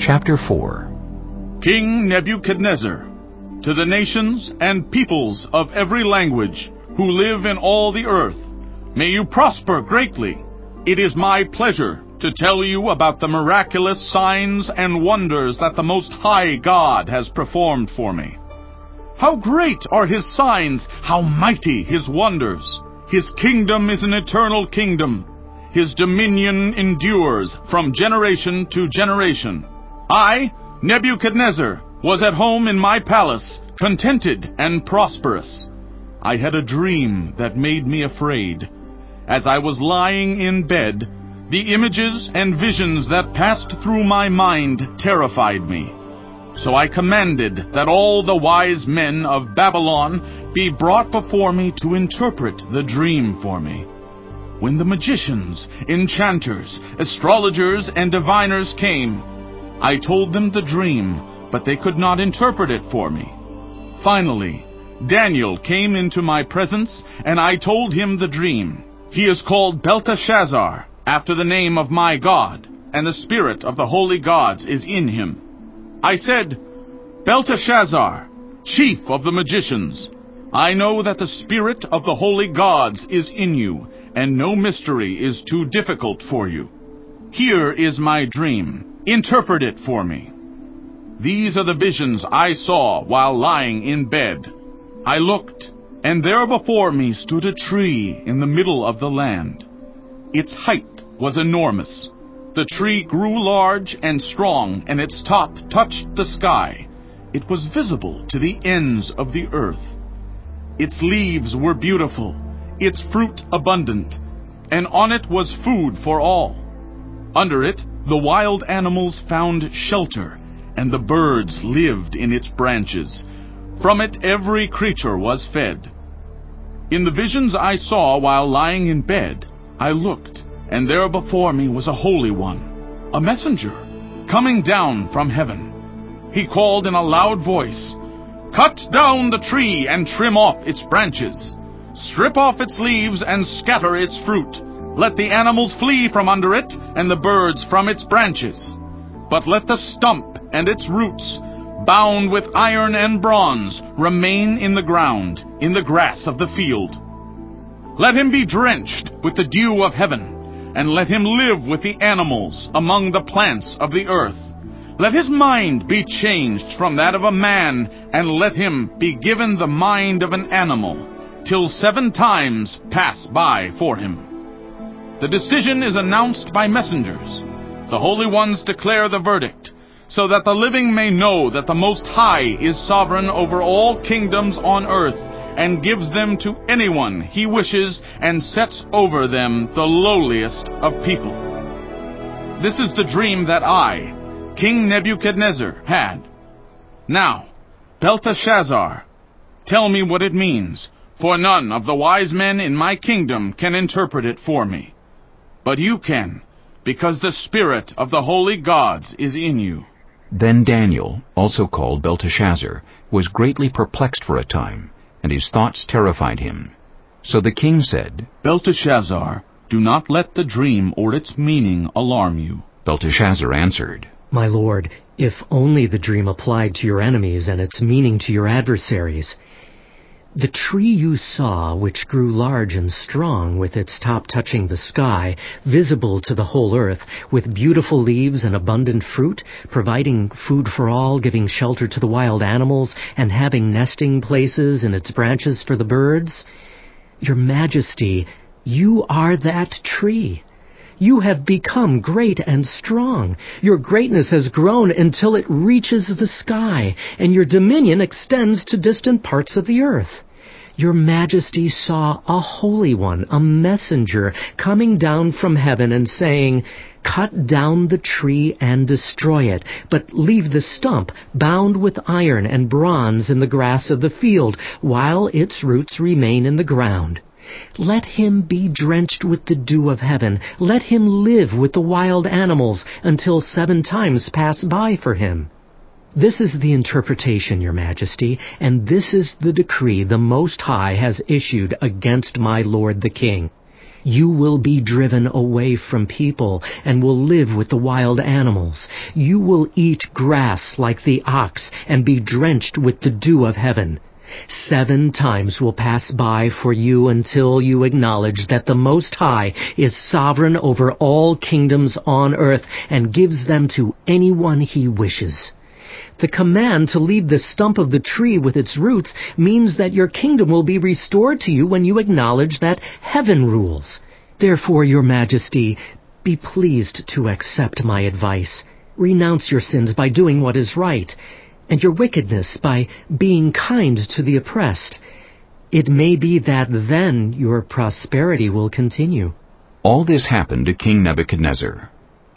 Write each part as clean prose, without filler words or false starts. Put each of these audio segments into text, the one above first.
Chapter 4. King Nebuchadnezzar, to the nations and peoples of every language who live in all the earth, may you prosper greatly. It is my pleasure to tell you about the miraculous signs and wonders that the Most High God has performed for me. How great are His signs, how mighty His wonders! His kingdom is an eternal kingdom. His dominion endures from generation to generation. I, Nebuchadnezzar, was at home in my palace, contented and prosperous. I had a dream that made me afraid. As I was lying in bed, the images and visions that passed through my mind terrified me. So I commanded that all the wise men of Babylon be brought before me to interpret the dream for me. When the magicians, enchanters, astrologers, and diviners came, I told them the dream, but they could not interpret it for me. Finally, Daniel came into my presence, and I told him the dream. He is called Belteshazzar, after the name of my God, and the spirit of the holy gods is in him. I said, Belteshazzar, chief of the magicians, I know that the spirit of the holy gods is in you, and no mystery is too difficult for you. Here is my dream. Interpret it for me. These are the visions I saw while lying in bed. I looked, and there before me stood a tree in the middle of the land. Its height was enormous. The tree grew large and strong, and its top touched the sky. It was visible to the ends of the earth. Its leaves were beautiful, its fruit abundant, and on it was food for all. Under it, the wild animals found shelter, and the birds lived in its branches. From it every creature was fed. In the visions I saw while lying in bed, I looked, and there before me was a holy one, a messenger, coming down from heaven. He called in a loud voice, "Cut down the tree and trim off its branches. Strip off its leaves and scatter its fruit. Let the animals flee from under it, and the birds from its branches. But let the stump and its roots, bound with iron and bronze, remain in the ground, in the grass of the field. Let him be drenched with the dew of heaven, and let him live with the animals among the plants of the earth. Let his mind be changed from that of a man, and let him be given the mind of an animal, till 7 times pass by for him. The decision is announced by messengers. The holy ones declare the verdict, so that the living may know that the Most High is sovereign over all kingdoms on earth, and gives them to anyone he wishes, and sets over them the lowliest of people. This is the dream that I, King Nebuchadnezzar, had. Now, Belteshazzar, tell me what it means, for none of the wise men in my kingdom can interpret it for me. But you can, because the spirit of the holy gods is in you." Then Daniel, also called Belteshazzar, was greatly perplexed for a time, and his thoughts terrified him. So the king said, "Belteshazzar, do not let the dream or its meaning alarm you." Belteshazzar answered, "My lord, if only the dream applied to your enemies and its meaning to your adversaries. The tree you saw, which grew large and strong, with its top touching the sky, visible to the whole earth, with beautiful leaves and abundant fruit, providing food for all, giving shelter to the wild animals, and having nesting places in its branches for the birds. Your Majesty, you are that tree. You have become great and strong. Your greatness has grown until it reaches the sky, and your dominion extends to distant parts of the earth. Your Majesty saw a holy one, a messenger, coming down from heaven and saying, 'Cut down the tree and destroy it, but leave the stump bound with iron and bronze in the grass of the field, while its roots remain in the ground. Let him be drenched with the dew of heaven. Let him live with the wild animals until 7 times pass by for him.' This is the interpretation, Your Majesty, and this is the decree the Most High has issued against my lord the king. You will be driven away from people and will live with the wild animals. You will eat grass like the ox and be drenched with the dew of heaven. 7 times will pass by for you until you acknowledge that the Most High is sovereign over all kingdoms on earth and gives them to anyone he wishes. The command to leave the stump of the tree with its roots means that your kingdom will be restored to you when you acknowledge that heaven rules. Therefore, your majesty, be pleased to accept my advice. Renounce your sins by doing what is right, and your wickedness by being kind to the oppressed. It may be that then your prosperity will continue. All this happened to King Nebuchadnezzar.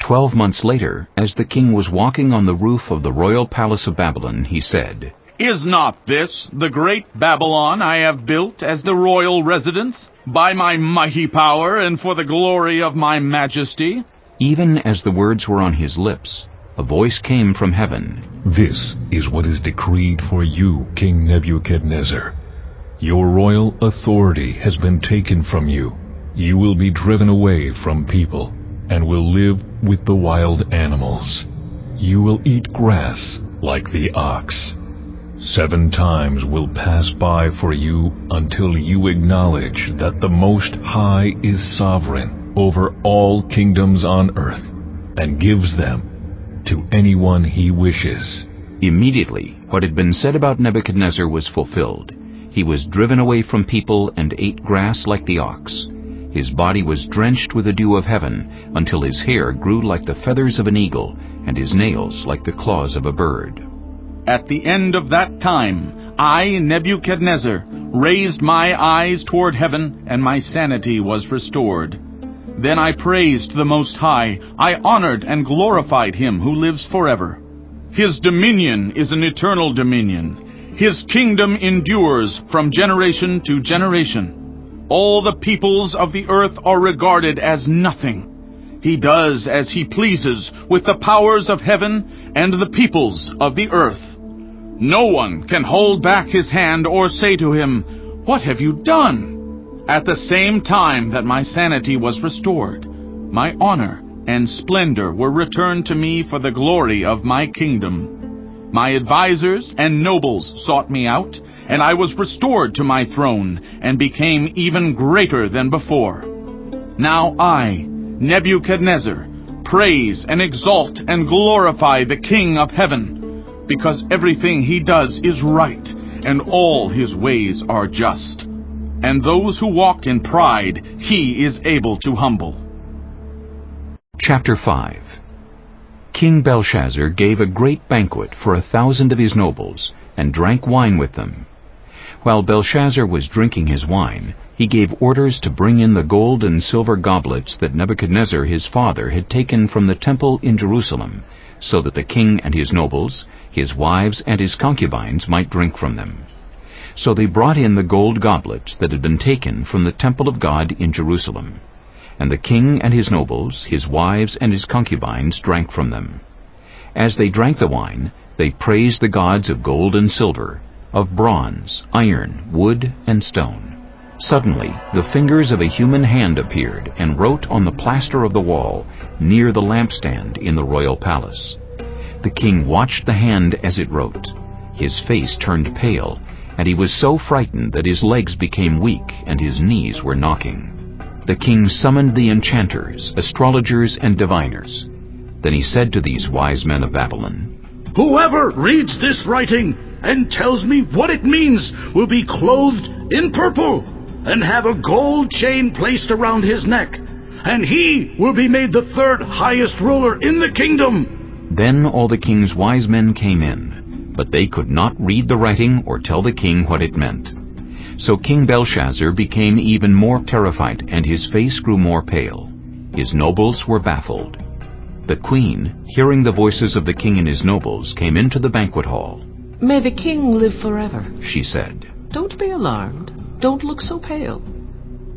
12 months later, as the king was walking on the roof of the royal palace of Babylon, he said, Is not this the great Babylon I have built as the royal residence, by my mighty power and for the glory of my majesty? Even as the words were on his lips, a voice came from heaven. This is what is decreed for you, King Nebuchadnezzar. Your royal authority has been taken from you. You will be driven away from people and will live with the wild animals. You will eat grass like the ox. 7 times will pass by for you until you acknowledge that the Most High is sovereign over all kingdoms on earth and gives them to anyone he wishes. Immediately, what had been said about Nebuchadnezzar was fulfilled. He was driven away from people and ate grass like the ox. His body was drenched with the dew of heaven until his hair grew like the feathers of an eagle and his nails like the claws of a bird. At the end of that time, I, Nebuchadnezzar, raised my eyes toward heaven, and my sanity was restored. Then I praised the Most High. I honored and glorified him who lives forever. His dominion is an eternal dominion. His kingdom endures from generation to generation. All the peoples of the earth are regarded as nothing. He does as he pleases with the powers of heaven and the peoples of the earth. No one can hold back his hand or say to him, What have you done? At the same time that my sanity was restored, my honor and splendor were returned to me for the glory of my kingdom. My advisers and nobles sought me out, and I was restored to my throne and became even greater than before. Now I, Nebuchadnezzar, praise and exalt and glorify the King of heaven, because everything he does is right, and all his ways are just. And those who walk in pride he is able to humble. Chapter 5. King Belshazzar gave a great banquet for 1,000 of his nobles, and drank wine with them. While Belshazzar was drinking his wine, he gave orders to bring in the gold and silver goblets that Nebuchadnezzar his father had taken from the temple in Jerusalem, so that the king and his nobles, his wives and his concubines might drink from them. So they brought in the gold goblets that had been taken from the temple of God in Jerusalem. And the king and his nobles, his wives and his concubines drank from them. As they drank the wine, they praised the gods of gold and silver, of bronze, iron, wood, and stone. Suddenly the fingers of a human hand appeared and wrote on the plaster of the wall near the lampstand in the royal palace. The king watched the hand as it wrote. His face turned pale, and he was so frightened that his legs became weak and his knees were knocking. The king summoned the enchanters, astrologers, and diviners. Then he said to these wise men of Babylon, Whoever reads this writing and tells me what it means will be clothed in purple and have a gold chain placed around his neck, and he will be made the 3rd highest ruler in the kingdom. Then all the king's wise men came in, but they could not read the writing or tell the king what it meant. So King Belshazzar became even more terrified, and his face grew more pale. His nobles were baffled. The queen, hearing the voices of the king and his nobles, came into the banquet hall. May the king live forever, she said. Don't be alarmed. Don't look so pale.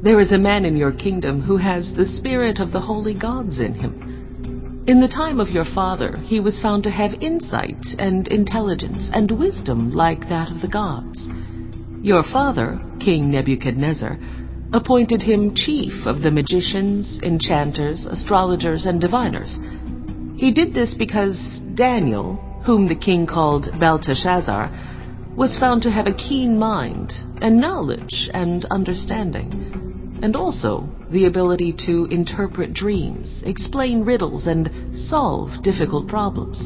There is a man in your kingdom who has the spirit of the holy gods in him. In the time of your father, he was found to have insight and intelligence and wisdom like that of the gods. Your father, King Nebuchadnezzar, appointed him chief of the magicians, enchanters, astrologers, and diviners. He did this because Daniel, whom the king called Belteshazzar, was found to have a keen mind and knowledge and understanding, and also the ability to interpret dreams, explain riddles, and solve difficult problems.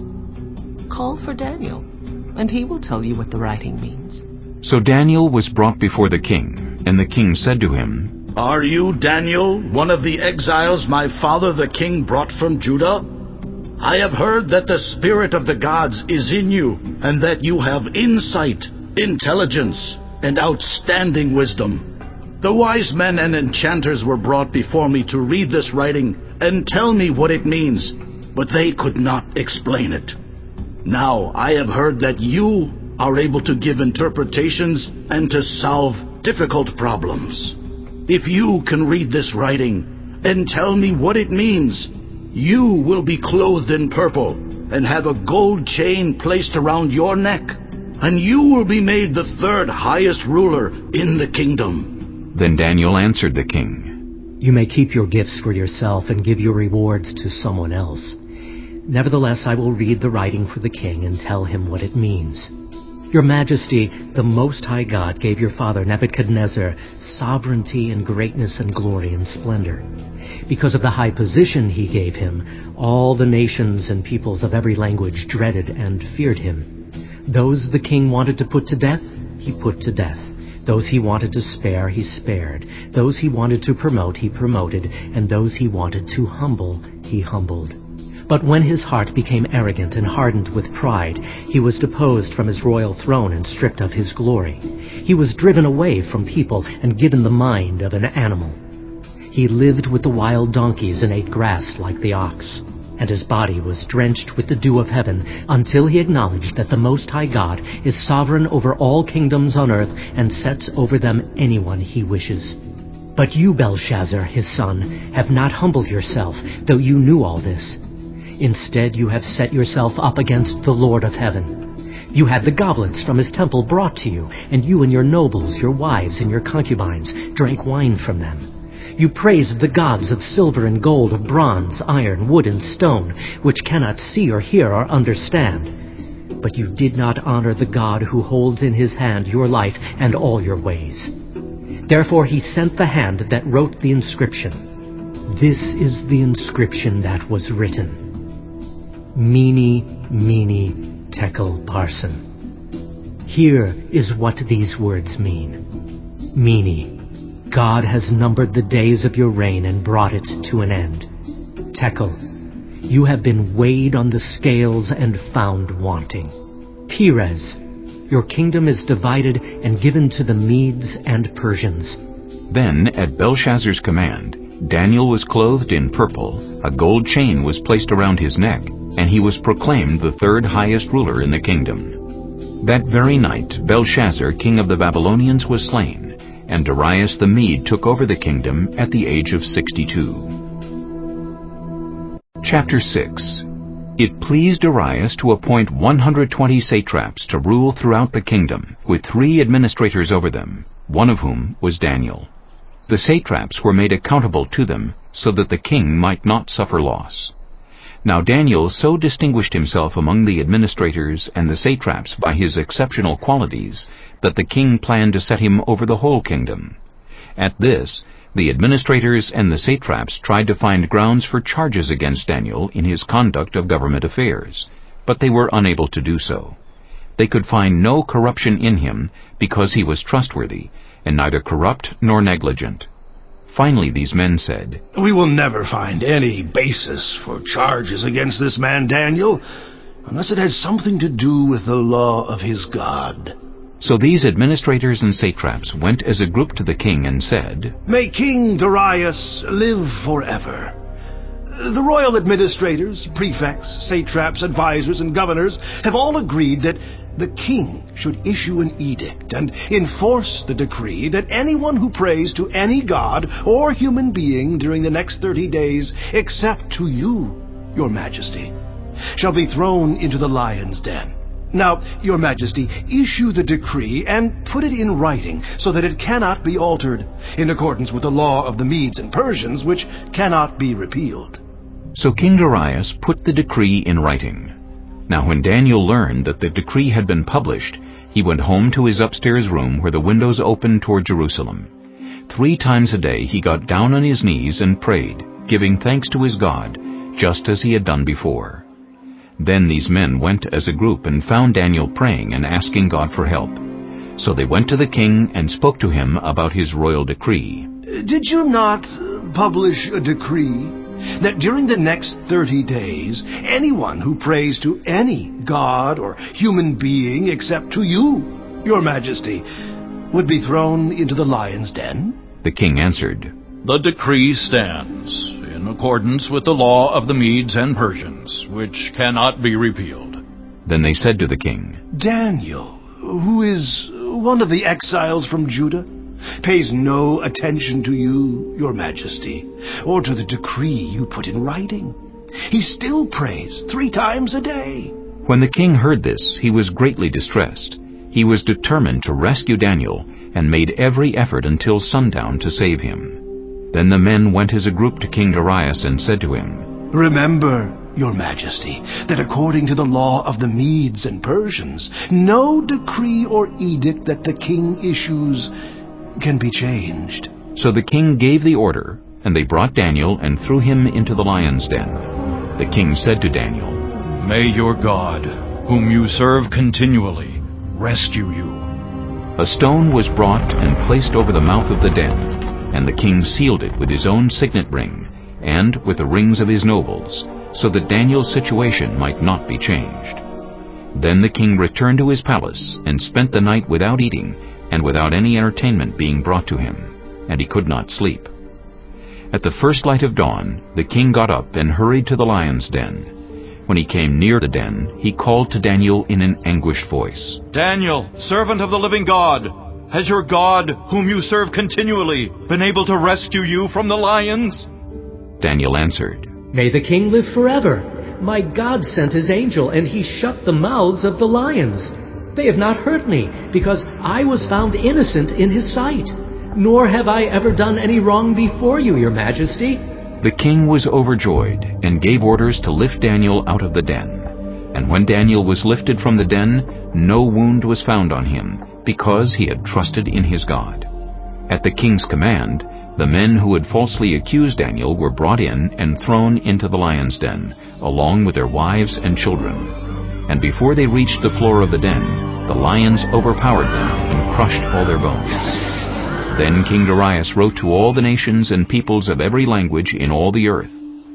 Call for Daniel, and he will tell you what the writing means. So Daniel was brought before the king, and the king said to him, Are you Daniel, one of the exiles my father the king brought from Judah? I have heard that the spirit of the gods is in you, and that you have insight, intelligence, and outstanding wisdom. The wise men and enchanters were brought before me to read this writing and tell me what it means, but they could not explain it. Now I have heard that you are able to give interpretations and to solve difficult problems. If you can read this writing and tell me what it means, you will be clothed in purple and have a gold chain placed around your neck, and you will be made the third highest ruler in the kingdom. Then Daniel answered the king, You may keep your gifts for yourself and give your rewards to someone else. Nevertheless, I will read the writing for the king and tell him what it means. Your Majesty, the Most High God gave your father Nebuchadnezzar sovereignty and greatness and glory and splendor. Because of the high position he gave him, all the nations and peoples of every language dreaded and feared him. Those the king wanted to put to death, he put to death. Those he wanted to spare, he spared. Those he wanted to promote, he promoted. And those he wanted to humble, he humbled. But when his heart became arrogant and hardened with pride, he was deposed from his royal throne and stripped of his glory. He was driven away from people and given the mind of an animal. He lived with the wild donkeys and ate grass like the ox. And his body was drenched with the dew of heaven until he acknowledged that the Most High God is sovereign over all kingdoms on earth and sets over them anyone he wishes. But you, Belshazzar, his son, have not humbled yourself, though you knew all this. Instead, you have set yourself up against the Lord of heaven. You had the goblets from his temple brought to you, and you and your nobles, your wives, and your concubines drank wine from them. You praised the gods of silver and gold, of bronze, iron, wood, and stone, which cannot see or hear or understand. But you did not honor the God who holds in his hand your life and all your ways. Therefore he sent the hand that wrote the inscription. This is the inscription that was written. Mene, Mene, Tekel, Parsin. Here is what these words mean. Mene, God has numbered the days of your reign and brought it to an end. Tekel, you have been weighed on the scales and found wanting. Perez, your kingdom is divided and given to the Medes and Persians. Then, at Belshazzar's command, Daniel was clothed in purple, a gold chain was placed around his neck, and he was proclaimed the third highest ruler in the kingdom. That very night Belshazzar, king of the Babylonians, was slain, and Darius the Mede took over the kingdom at the age of 62. Chapter 6. It pleased Darius to appoint 120 satraps to rule throughout the kingdom, with 3 administrators over them, one of whom was Daniel. The satraps were made accountable to them, so that the king might not suffer loss. Now Daniel so distinguished himself among the administrators and the satraps by his exceptional qualities that the king planned to set him over the whole kingdom. At this, the administrators and the satraps tried to find grounds for charges against Daniel in his conduct of government affairs, but they were unable to do so. They could find no corruption in him because he was trustworthy, and neither corrupt nor negligent. Finally these men said, We will never find any basis for charges against this man Daniel, unless it has something to do with the law of his God. So these administrators and satraps went as a group to the king and said, May King Darius live forever. The royal administrators, prefects, satraps, advisors, and governors have all agreed that the king should issue an edict and enforce the decree that anyone who prays to any god or human being during the next 30 days, except to you, your majesty, shall be thrown into the lion's den. Now, Your Majesty, issue the decree and put it in writing so that it cannot be altered, in accordance with the law of the Medes and Persians, which cannot be repealed. So King Darius put the decree in writing. Now when Daniel learned that the decree had been published, he went home to his upstairs room where the windows opened toward Jerusalem. 3 times a day he got down on his knees and prayed, giving thanks to his God, just as he had done before. Then these men went as a group and found Daniel praying and asking God for help. So they went to the king and spoke to him about his royal decree. Did you not publish a decree that during the next 30 days, anyone who prays to any god or human being except to you, Your Majesty, would be thrown into the lion's den? The king answered, The decree stands, in accordance with the law of the Medes and Persians, which cannot be repealed. Then they said to the king, Daniel, who is one of the exiles from Judah, pays no attention to you, Your Majesty, or to the decree you put in writing. He still prays 3 times a day. When the king heard this, he was greatly distressed. He was determined to rescue Daniel and made every effort until sundown to save him. Then the men went as a group to King Darius and said to him, Remember, Your Majesty, that according to the law of the Medes and Persians, no decree or edict that the king issues can be changed. So the king gave the order, and they brought Daniel and threw him into the lion's den. The king said to Daniel, May your God, whom you serve continually, rescue you. A stone was brought and placed over the mouth of the den, and the king sealed it with his own signet ring, and with the rings of his nobles, so that Daniel's situation might not be changed. Then the king returned to his palace, and spent the night without eating, and without any entertainment being brought to him, and he could not sleep. At the first light of dawn, the king got up and hurried to the lion's den. When he came near the den, he called to Daniel in an anguished voice, Daniel, servant of the living God, has your God, whom you serve continually, been able to rescue you from the lions? Daniel answered, May the king live forever. My God sent his angel, and he shut the mouths of the lions. They have not hurt me, because I was found innocent in his sight. Nor have I ever done any wrong before you, Your Majesty. The king was overjoyed, and gave orders to lift Daniel out of the den. And when Daniel was lifted from the den, no wound was found on him, because he had trusted in his God. At the king's command, the men who had falsely accused Daniel were brought in and thrown into the lion's den, along with their wives and children. And before they reached the floor of the den, the lions overpowered them and crushed all their bones. Then King Darius wrote to all the nations and peoples of every language in all the earth,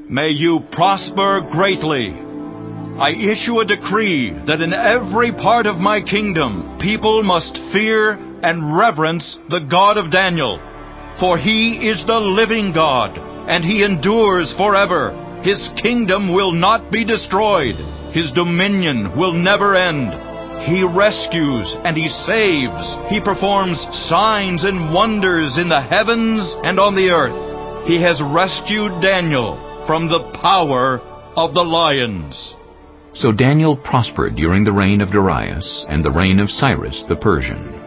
May you prosper greatly. I issue a decree that in every part of my kingdom people must fear and reverence the God of Daniel. For he is the living God, and he endures forever. His kingdom will not be destroyed. His dominion will never end. He rescues and he saves. He performs signs and wonders in the heavens and on the earth. He has rescued Daniel from the power of the lions. So Daniel prospered during the reign of Darius and the reign of Cyrus the Persian.